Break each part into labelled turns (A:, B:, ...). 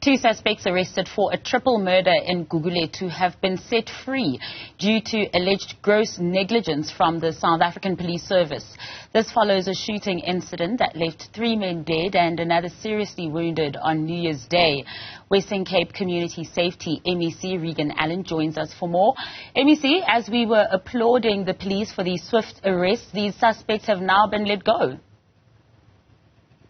A: Two suspects arrested for a triple murder in Gugulethu have been set free due to alleged gross negligence from the South African Police Service. This follows a shooting incident that left 3 men dead and another seriously wounded on New Year's Day. Western Cape Community Safety MEC Reagen Allen joins us for more. MEC, as we were applauding the police for these swift arrests, these suspects have now been let go.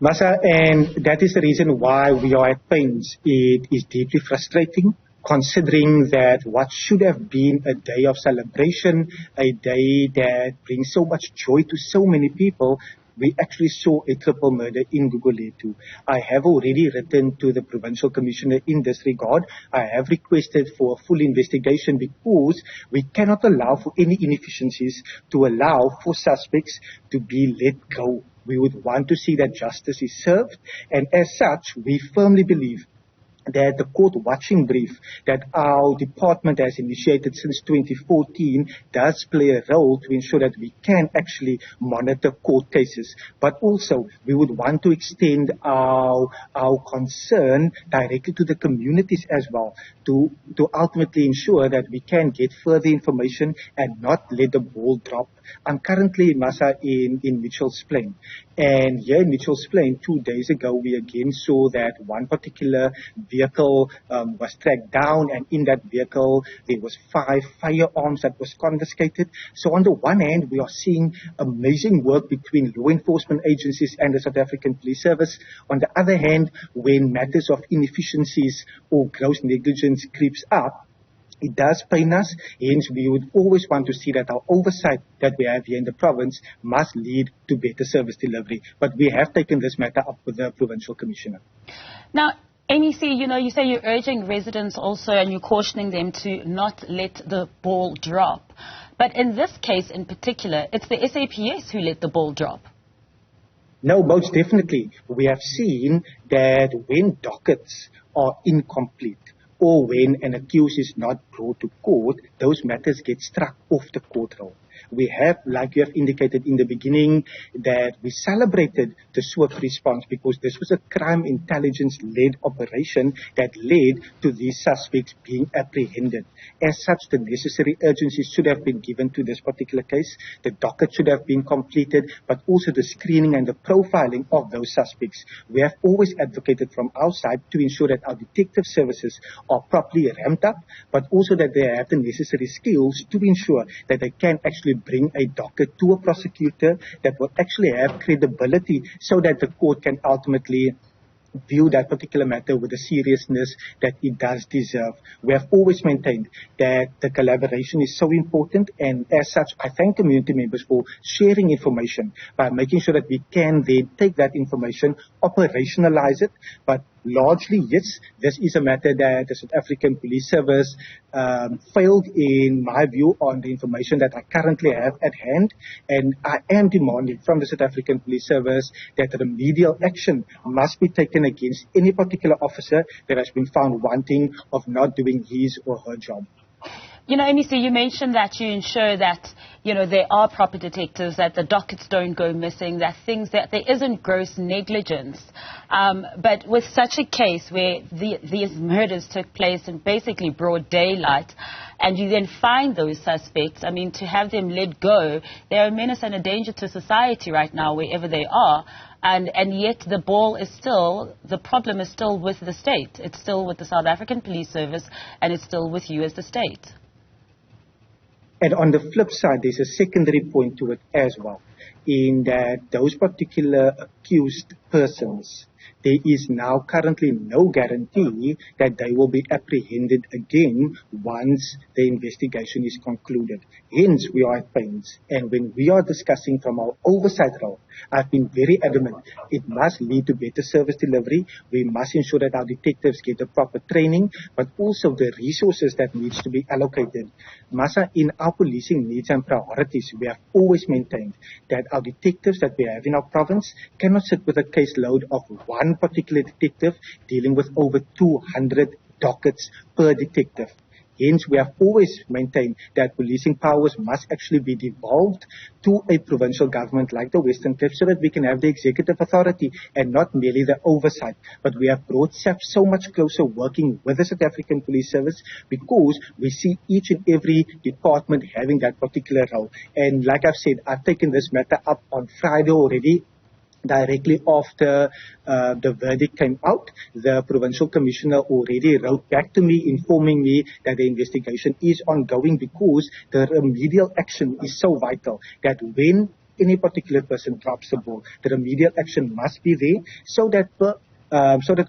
B: Masa, and that is the reason why we are at pains. It is deeply frustrating, considering that what should have been a day of celebration, a day that brings so much joy to so many people, we actually saw a triple murder in Gugulethu. I have already written to the Provincial Commissioner in this regard. I have requested for a full investigation because we cannot allow for any inefficiencies to allow for suspects to be let go. We would want to see that justice is served, and as such, we firmly believe that the court watching brief that our department has initiated since 2014 does play a role to ensure that we can actually monitor court cases. But also, we would want to extend our concern directly to the communities as well, to ultimately ensure that we can get further information and not let the ball drop. I'm currently in Masa in Mitchell's Plain. And here in Mitchell's Plain, 2 days ago, we again saw that one particular vehicle was tracked down, and in that vehicle, there was 5 firearms that was confiscated. So on the one hand, we are seeing amazing work between law enforcement agencies and the South African Police Service. On the other hand, when matters of inefficiencies or gross negligence creeps up, it does pain us. Hence, we would always want to see that our oversight that we have here in the province must lead to better service delivery. But we have taken this matter up with the Provincial Commissioner.
A: Now, MEC, you say you're urging residents also and you're cautioning them to not let the ball drop. But in this case in particular, it's the SAPS who let the ball drop.
B: No, most definitely. We have seen that when dockets are incomplete, or when an accused is not brought to court, those matters get struck off the court roll. We have, like you have indicated in the beginning, that we celebrated the swift response because this was a crime intelligence-led operation that led to these suspects being apprehended. As such, the necessary urgency should have been given to this particular case. The docket should have been completed, but also the screening and the profiling of those suspects. We have always advocated from our side to ensure that our detective services are properly ramped up, but also that they have the necessary skills to ensure that they can actually bring a docket to a prosecutor that will actually have credibility so that the court can ultimately view that particular matter with the seriousness that it does deserve. We have always maintained that the collaboration is so important, and as such, I thank community members for sharing information by making sure that we can then take that information, operationalize it, but largely, yes, this is a matter that the South African Police Service failed, in my view, on the information that I currently have at hand. And I am demanding from the South African Police Service that remedial action must be taken against any particular officer that has been found wanting of not doing his or her job.
A: MEC, you mentioned that you ensure that, there are proper detectives, that the dockets don't go missing, that there isn't gross negligence. But with such a case where these murders took place in basically broad daylight, and you then find those suspects, to have them let go, they're a menace and a danger to society right now, wherever they are. And yet the problem is still with the state. It's still with the South African Police Service, and it's still with you as the state.
B: And on the flip side, there's a secondary point to it as well, in that those particular accused persons, there is now currently no guarantee that they will be apprehended again once the investigation is concluded. Hence, we are at pains. And when we are discussing from our oversight role, I've been very adamant. It must lead to better service delivery. We must ensure that our detectives get the proper training, but also the resources that needs to be allocated. Masa, in our policing needs and priorities, we have always maintained that our detectives that we have in our province cannot sit with a caseload of one particular detective dealing with over 200 dockets per detective. Hence, we have always maintained that policing powers must actually be devolved to a provincial government like the Western Cape so that we can have the executive authority and not merely the oversight. But we have brought SAP so much closer working with the South African Police Service because we see each and every department having that particular role. And like I've said, I've taken this matter up on Friday already. Directly after the verdict came out, the Provincial Commissioner already wrote back to me informing me that the investigation is ongoing because the remedial action is so vital that when any particular person drops the ball, the remedial action must be there so that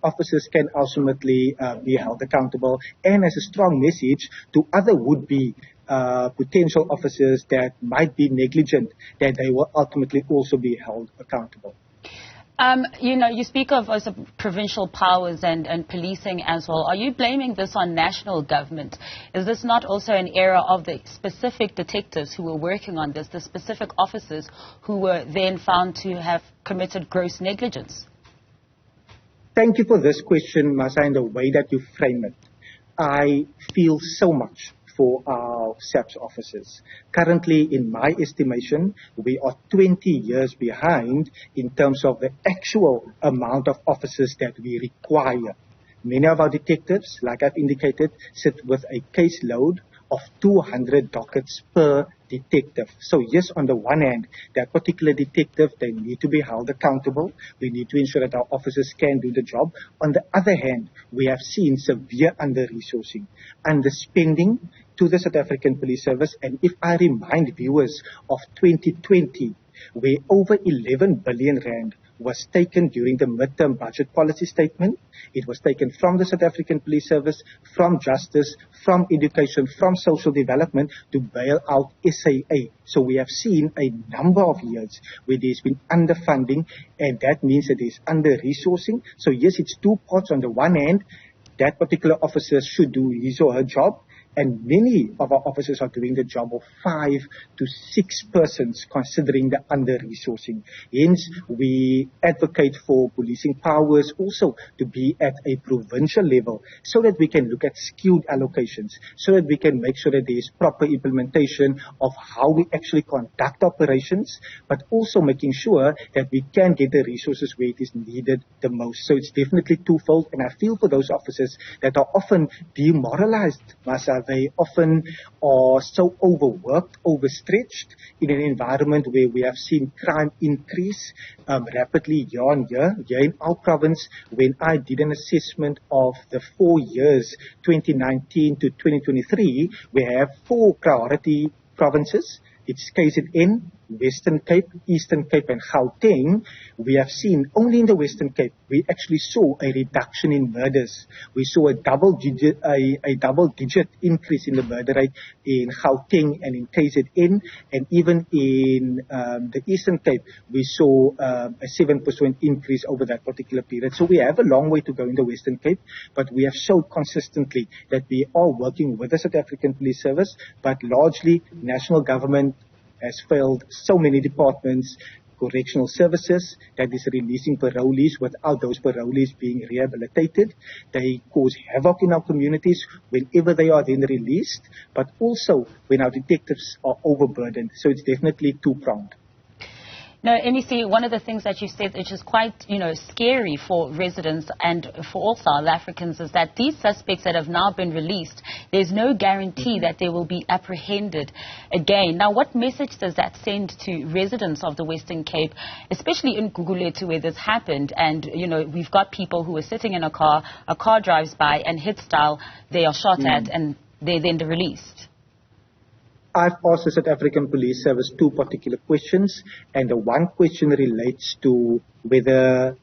B: officers can ultimately be held accountable, and as a strong message to other would-be potential officers that might be negligent, that they will ultimately also be held accountable.
A: You speak of also provincial powers and policing as well. Are you blaming this on national government? Is this not also an error of the specific detectives who were working on this, the specific officers who were then found to have committed gross negligence?
B: Thank you for this question, Masa, and the way that you frame it. I feel so much for our SAPS officers. Currently, in my estimation, we are 20 years behind in terms of the actual amount of officers that we require. Many of our detectives, like I've indicated, sit with a caseload of 200 dockets per detective. So yes, on the one hand, that particular detective, they need to be held accountable. We need to ensure that our officers can do the job. On the other hand, we have seen severe under-resourcing, underspending to the South African Police Service. And if I remind viewers of 2020, where over 11 billion rand was taken during the midterm budget policy statement. It was taken from the South African Police Service, from justice, from education, from social development to bail out SAA. So we have seen a number of years where there's been underfunding, and that means that there's under-resourcing. So yes, it's two parts. On the one hand, that particular officer should do his or her job, and many of our officers are doing the job of 5 to 6 persons considering the under-resourcing. Hence, we advocate for policing powers also to be at a provincial level so that we can look at skilled allocations, so that we can make sure that there is proper implementation of how we actually conduct operations, but also making sure that we can get the resources where it is needed the most. So it's definitely twofold, and I feel for those officers that are often demoralized, Masa. They often are so overworked, overstretched in an environment where we have seen crime increase rapidly year on year. Here in our province, when I did an assessment of the 4 years, 2019 to 2023, we have 4 priority provinces. It's KZN, Western Cape, Eastern Cape, and Gauteng. We have seen only in the Western Cape, we actually saw a reduction in murders. We saw a double-digit increase in the murder rate in Gauteng and in KZN, and even in the Eastern Cape, we saw a 7% increase over that particular period. So we have a long way to go in the Western Cape, but we have showed consistently that we are working with the South African Police Service, but largely national government has failed so many departments, correctional services, that is releasing parolees without those parolees being rehabilitated. They cause havoc in our communities whenever they are then released, but also when our detectives are overburdened. So it's definitely two-pronged.
A: No, MEC, one of the things that you said, which is quite, scary for residents and for all South Africans, is that these suspects that have now been released, there's no guarantee that they will be apprehended again. Now, what message does that send to residents of the Western Cape, especially in Gugulethu where this happened? And, we've got people who are sitting in a car drives by, and hit style, they are shot at, and they're then released.
B: I've asked the South African Police Service 2 particular questions, and the one question relates to whether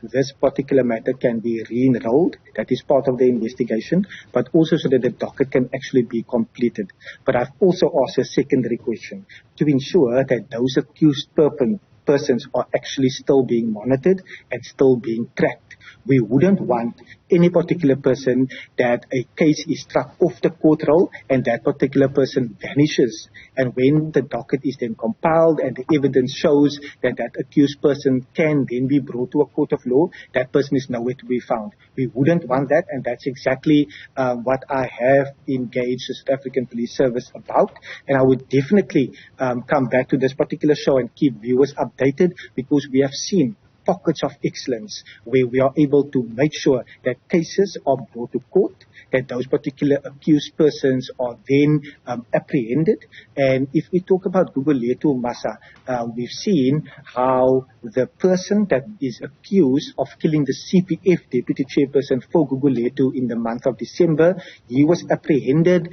B: this particular matter can be re-enrolled. That is part of the investigation, but also so that the docket can actually be completed. But I've also asked a secondary question to ensure that those accused persons are actually still being monitored and still being tracked. We wouldn't want any particular person that a case is struck off the court roll and that particular person vanishes. And when the docket is then compiled and the evidence shows that that accused person can then be brought to a court of law, that person is nowhere to be found. We wouldn't want that, and that's exactly what I have engaged the South African Police Service about. And I would definitely come back to this particular show and keep viewers updated, because we have seen pockets of excellence where we are able to make sure that cases are brought to court, that those particular accused persons are then apprehended. And if we talk about Gugulethu, Masa, we've seen how the person that is accused of killing the CPF deputy chairperson for Gugulethu in the month of December, he was apprehended.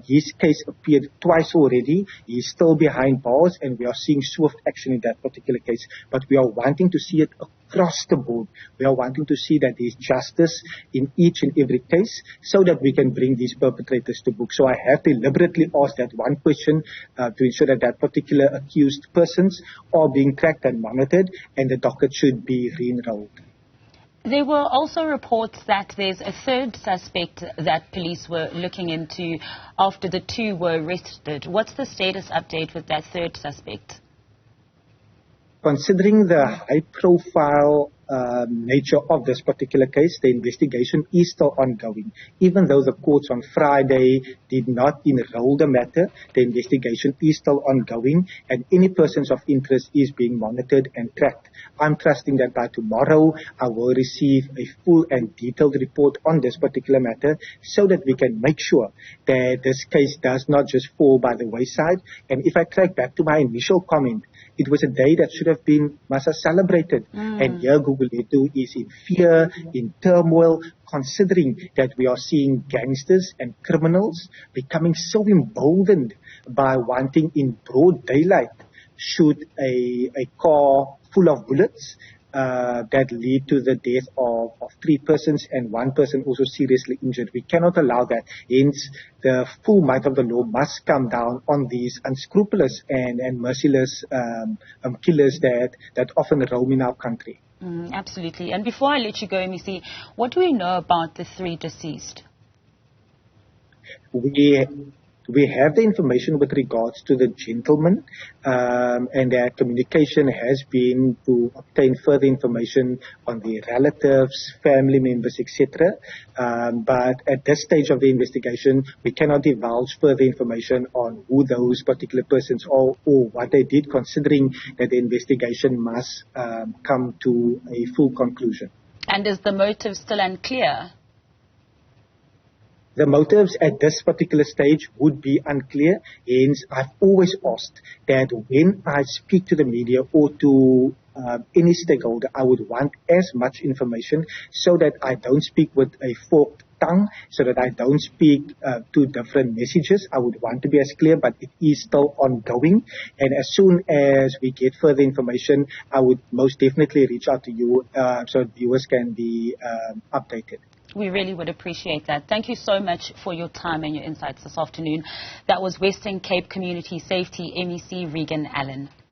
B: His case appeared twice already. He's still behind bars, and we are seeing swift action in that particular case. But we are wanting to see it across the board. We are wanting to see that there is justice in each and every case so that we can bring these perpetrators to book. So I have deliberately asked that one question to ensure that that particular accused persons are being tracked and monitored, and the docket should be re-enrolled.
A: There were also reports that there's a third suspect that police were looking into after the two were arrested. What's the status update with that third suspect?
B: Considering the high-profile nature of this particular case, the investigation is still ongoing. Even though the courts on Friday did not enroll the matter, the investigation is still ongoing, and any persons of interest is being monitored and tracked. I'm trusting that by tomorrow I will receive a full and detailed report on this particular matter so that we can make sure that this case does not just fall by the wayside. And if I track back to my initial comment, it was a day that should have been Masa celebrated. And here Gugulethu is in fear, in turmoil, considering that we are seeing gangsters and criminals becoming so emboldened by wanting in broad daylight shoot a car full of bullets that lead to the death of 3 persons and 1 person also seriously injured. We cannot allow that. Hence, the full might of the law must come down on these unscrupulous and merciless killers that often roam in our country.
A: Absolutely. And before I let you go, MEC, what do we know about the 3 deceased?
B: We have the information with regards to the gentleman, and that communication has been to obtain further information on the relatives, family members, etc. But at this stage of the investigation, we cannot divulge further information on who those particular persons are or what they did, considering that the investigation must come to a full conclusion.
A: And is the motive still unclear?
B: The motives at this particular stage would be unclear. Hence, I've always asked that when I speak to the media or to any stakeholder, I would want as much information so that I don't speak with a forked tongue, so that I don't speak two different messages. I would want to be as clear, but it is still ongoing. And as soon as we get further information, I would most definitely reach out to you so viewers can be updated.
A: We really would appreciate that. Thank you so much for your time and your insights this afternoon. That was Western Cape Community Safety MEC Reagen Allen.